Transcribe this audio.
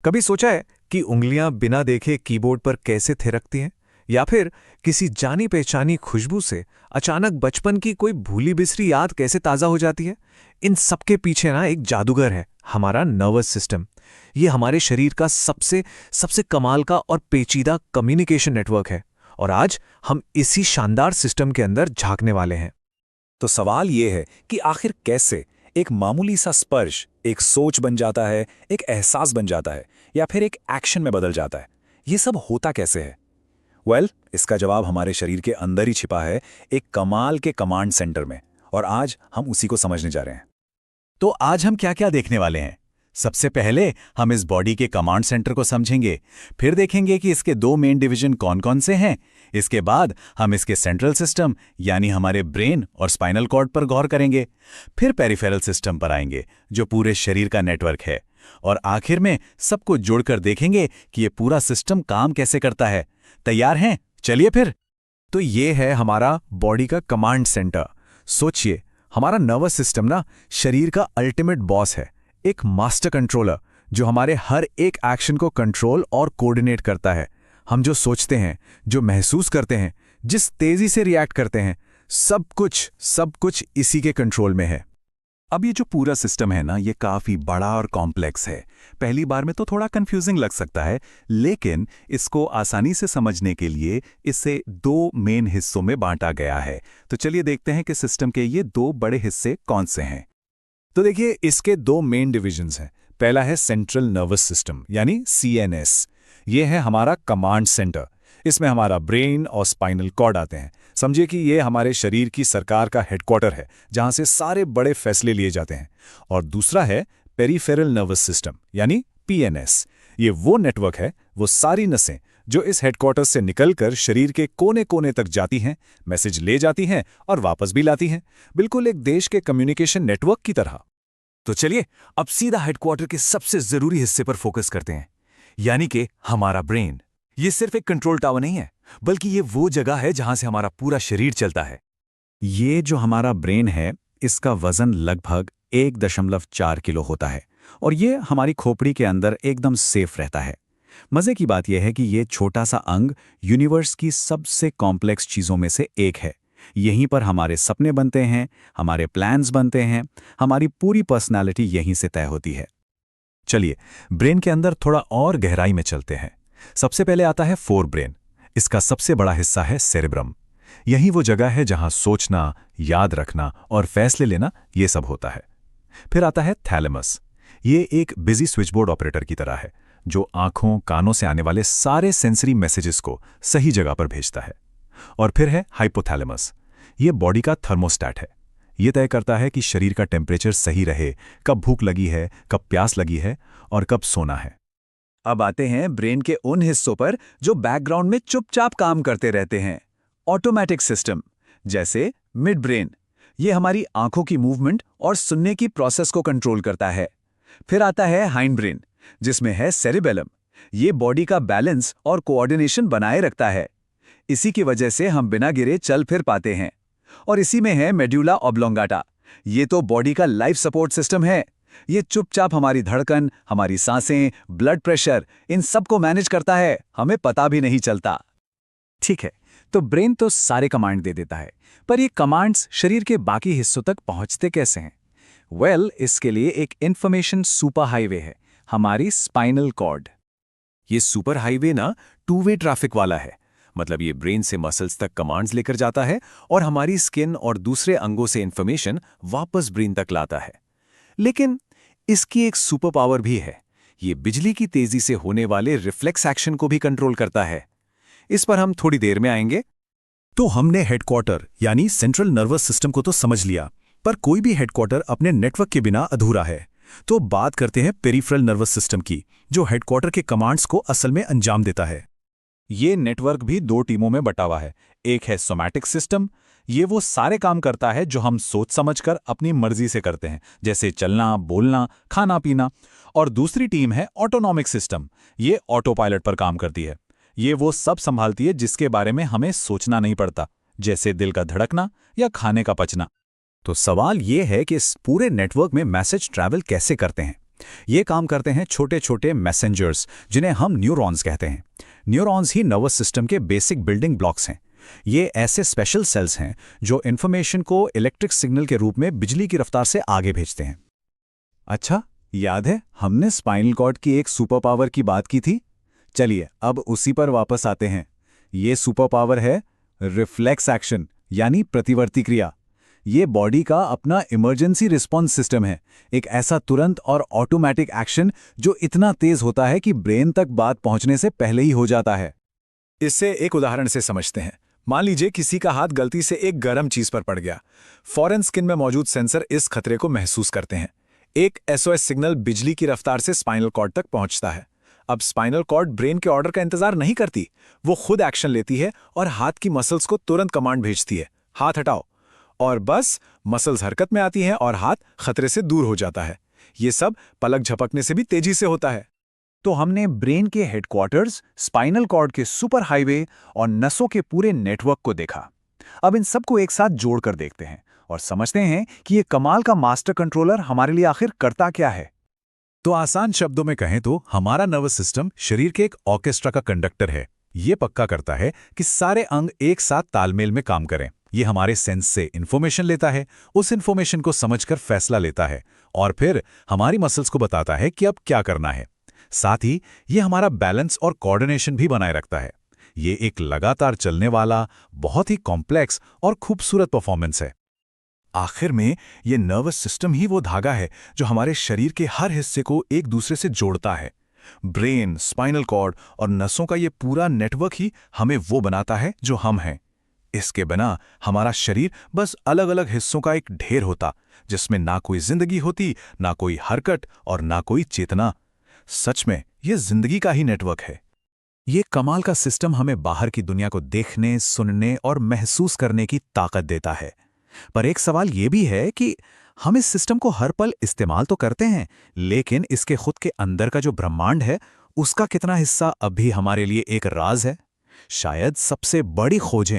कभी सोचा है कि उंगलियां बिना देखे कीबोर्ड पर कैसे थिरकती हैं? या फिर किसी जानी पहचानी खुशबू से अचानक बचपन की कोई भूली बिसरी याद कैसे ताज़ा हो जाती है? इन सबके पीछे ना एक जादूगर है, हमारा नर्वस सिस्टम। ये हमारे शरीर का सबसे सबसे कमाल का और पेचीदा कम्युनिकेशन नेटवर्क है। और आज हम इसी शानदार सिस्टम के अंदर झांकने वाले हैं। तो सवाल ये है कि आखिर कैसे एक मामूली सा स्पर्श एक सोच बन जाता है, एक एहसास बन जाता है, या फिर एक एक्शन में बदल जाता है। ये सब होता कैसे है? इसका जवाब हमारे शरीर के अंदर ही छिपा है, एक कमाल के कमांड सेंटर में। और आज हम उसी को समझने जा रहे हैं। तो आज हम क्या क्या देखने वाले हैं? सबसे पहले हम इस बॉडी के कमांड सेंटर को समझेंगे। फिर देखेंगे कि इसके दो मेन डिवीजन कौन कौन से हैं। इसके बाद हम इसके सेंट्रल सिस्टम यानी हमारे ब्रेन और स्पाइनल कॉर्ड पर गौर करेंगे। फिर पेरिफेरल सिस्टम पर आएंगे, जो पूरे शरीर का नेटवर्क है। और आखिर में सबको जोड़कर देखेंगे कि ये पूरा सिस्टम काम कैसे करता है। तैयार हैं? चलिए फिर। तो ये है हमारा बॉडी का कमांड सेंटर। सोचिए, हमारा नर्वस सिस्टम ना शरीर का अल्टीमेट बॉस है, एक मास्टर कंट्रोलर जो हमारे हर एक एक्शन को कंट्रोल और कोऑर्डिनेट करता है। हम जो सोचते हैं, जो महसूस करते हैं, जिस तेजी से रिएक्ट करते हैं, सब कुछ इसी के कंट्रोल में है। अब ये जो पूरा सिस्टम है ना, ये काफी बड़ा और कॉम्प्लेक्स है। पहली बार में तो थोड़ा कंफ्यूजिंग लग सकता है, लेकिन इसको आसानी से समझने के लिए इसे दो मेन हिस्सों में बांटा गया है। तो चलिए देखते हैं कि सिस्टम के ये दो बड़े हिस्से कौन से हैं। तो देखिए, इसके दो मेन डिविजन्स हैं। पहला है सेंट्रल नर्वस सिस्टम यानी CNS। ये है हमारा कमांड सेंटर। इसमें हमारा ब्रेन और स्पाइनल कॉर्ड आते हैं। समझिए कि ये हमारे शरीर की सरकार का हेडक्वार्टर है, जहां से सारे बड़े फैसले लिए जाते हैं। और दूसरा है पेरिफेरल नर्वस सिस्टम यानी PNS। ये वो नेटवर्क है, वो सारी नसें जो इस हेडक्वार्टर से निकलकर शरीर के कोने कोने तक जाती हैं, मैसेज ले जाती हैं और वापस भी लाती हैं, बिल्कुल एक देश के कम्युनिकेशन नेटवर्क की तरह। तो चलिए अब सीधा हेडक्वार्टर के सबसे जरूरी हिस्से पर फोकस करते हैं, यानी कि हमारा ब्रेन। ये सिर्फ एक कंट्रोल टावर नहीं है, बल्कि ये वो जगह है जहां से हमारा पूरा शरीर चलता है। ये जो हमारा ब्रेन है, इसका वजन लगभग 1.4 किलो होता है और ये हमारी खोपड़ी के अंदर एकदम सेफ रहता है। मजे की बात यह है कि ये छोटा सा अंग यूनिवर्स की सबसे कॉम्प्लेक्स चीजों में से एक है। यहीं पर हमारे सपने बनते हैं, हमारे प्लान्स बनते हैं, हमारी पूरी पर्सनालिटी यहीं से तय होती है। चलिए ब्रेन के अंदर थोड़ा और गहराई में चलते हैं। सबसे पहले आता है फोर ब्रेन। इसका सबसे बड़ा हिस्सा है सेरेब्रम। यही वो जगह है जहां सोचना, याद रखना और फैसले लेना ये सब होता है। फिर आता है थैलेमस। ये एक बिजी स्विचबोर्ड ऑपरेटर की तरह है, जो आंखों कानों से आने वाले सारे सेंसरी मैसेजेस को सही जगह पर भेजता है। और फिर है हाइपोथैलेमस। ये बॉडी का थर्मोस्टैट है। ये तय करता है कि शरीर का टेम्परेचर सही रहे, कब भूख लगी है, कब प्यास लगी है और कब सोना है। अब आते हैं ब्रेन के उन हिस्सों पर जो बैकग्राउंड में चुपचाप काम करते रहते हैं। ऑटोमेटिक सिस्टम, जैसे मिड ब्रेन। ये हमारी आंखों की मूवमेंट और सुनने की प्रोसेस को कंट्रोल करता है। फिर आता है हाइंड ब्रेन, जिसमें है सेरिबेलम। ये बॉडी का बैलेंस और कोऑर्डिनेशन बनाए रखता है। इसी की वजह से हम बिना गिरे चल फिर पाते हैं। और इसी में है मेडुला ऑब्लोंगाटा। ये तो बॉडी का लाइफ सपोर्ट सिस्टम है। ये चुपचाप हमारी धड़कन, हमारी सांसें, ब्लड प्रेशर, इन सब को मैनेज करता है, हमें पता भी नहीं चलता। ठीक है, तो ब्रेन तो सारे कमांड दे देता है, पर ये कमांड्स शरीर के बाकी हिस्सों तक पहुंचते कैसे हैं? इसके लिए एक इंफॉर्मेशन सुपर हाईवे है, हमारी स्पाइनल कॉर्ड। ये सुपर हाईवे ना 2 वे ट्रैफिक वाला है। मतलब ये ब्रेन से मसल्स तक कमांड्स लेकर जाता है और हमारी स्किन और दूसरे अंगों से इंफॉर्मेशन वापस ब्रेन तक लाता है। लेकिन इसकी एक सुपर पावर भी है। ये बिजली की तेजी से होने वाले रिफ्लेक्स एक्शन को भी कंट्रोल करता है। इस पर हम थोड़ी देर में आएंगे। तो हमने हेडक्वार्टर यानी सेंट्रल नर्वस सिस्टम को तो समझ लिया, पर कोई भी हेडक्वार्टर अपने नेटवर्क के बिना अधूरा है। तो बात करते हैं पेरिफेरल नर्वस सिस्टम की, जो हेडक्वार्टर के कमांड्स को असल में अंजाम देता है। ये नेटवर्क भी दो टीमों में बटा हुआ है। एक है सोमैटिक सिस्टम। ये वो सारे काम करता है जो हम सोच समझकर अपनी मर्जी से करते हैं, जैसे चलना, बोलना, खाना पीना। और दूसरी टीम है ऑटोनॉमिक सिस्टम। ये ऑटो पायलट पर काम करती है। ये वो सब संभालती है जिसके बारे में हमें सोचना नहीं पड़ता, जैसे दिल का धड़कना या खाने का पचना। तो सवाल ये है कि इस पूरे नेटवर्क में मैसेज ट्रैवल कैसे करते हैं। ये काम करते हैं छोटे छोटे मैसेंजर्स, जिन्हें हम न्यूरॉन्स कहते हैं। न्यूरॉन्स ही नर्वस सिस्टम के बेसिक बिल्डिंग ब्लॉक्स हैं। ये ऐसे स्पेशल सेल्स हैं जो इन्फॉर्मेशन को इलेक्ट्रिक सिग्नल के रूप में बिजली की रफ्तार से आगे भेजते हैं। अच्छा, याद है हमने स्पाइनल कॉर्ड की एक सुपर पावर की बात की थी? चलिए अब उसी पर वापस आते हैं। ये सुपर पावर है रिफ्लेक्स एक्शन, यानी प्रतिवर्ती क्रिया। ये बॉडी का अपना इमरजेंसी रिस्पॉन्स सिस्टम है, एक ऐसा तुरंत और ऑटोमेटिक एक्शन जो इतना तेज होता है कि ब्रेन तक बात पहुंचने से पहले ही हो जाता है। इससे एक उदाहरण से समझते हैं। मान लीजिए किसी का हाथ गलती से एक गर्म चीज पर पड़ गया। फौरन स्किन में मौजूद सेंसर इस खतरे को महसूस करते हैं। एक SOS सिग्नल बिजली की रफ्तार से स्पाइनल कॉर्ड तक पहुंचता है। अब स्पाइनल कॉर्ड ब्रेन के ऑर्डर का इंतजार नहीं करती, वो खुद एक्शन लेती है और हाथ की मसल्स को तुरंत कमांड भेजती है, हाथ हटाओ। और बस मसल्स हरकत में आती हैं और हाथ खतरे से दूर हो जाता है। ये सब पलक झपकने से भी तेजी से होता है। तो हमने ब्रेन के हेडक्वार्टर्स, स्पाइनल कॉर्ड के सुपर हाईवे और नसों के पूरे नेटवर्क को देखा। अब इन सबको एक साथ जोड़कर देखते हैं और समझते हैं कि ये कमाल का मास्टर कंट्रोलर हमारे लिए आखिर करता क्या है। तो आसान शब्दों में कहें तो हमारा नर्वस सिस्टम शरीर के एक ऑर्केस्ट्रा का कंडक्टर है। ये पक्का करता है कि सारे अंग एक साथ तालमेल में काम करें। ये हमारे सेंस से इन्फॉर्मेशन लेता है, उस इन्फॉर्मेशन को समझकर फैसला लेता है और फिर हमारी मसल्स को बताता है कि अब क्या करना है। साथ ही ये हमारा बैलेंस और कोऑर्डिनेशन भी बनाए रखता है। ये एक लगातार चलने वाला बहुत ही कॉम्प्लेक्स और खूबसूरत परफॉर्मेंस है। आखिर में ये नर्वस सिस्टम ही वो धागा है जो हमारे शरीर के हर हिस्से को एक दूसरे से जोड़ता है। ब्रेन, स्पाइनल कॉर्ड और नसों का ये पूरा नेटवर्क ही हमें वो बनाता है जो हम हैं। इसके बिना हमारा शरीर बस अलग अलग हिस्सों का एक ढेर होता, जिसमें ना कोई जिंदगी होती, ना कोई हरकत और ना कोई चेतना। सच में ये जिंदगी का ही नेटवर्क है। ये कमाल का सिस्टम हमें बाहर की दुनिया को देखने, सुनने और महसूस करने की ताकत देता है। पर एक सवाल ये भी है कि हम इस सिस्टम को हर पल इस्तेमाल तो करते हैं, लेकिन इसके खुद के अंदर का जो ब्रह्मांड है, उसका कितना हिस्सा अब भी हमारे लिए एक राज है? शायद सबसे बड़ी खोजें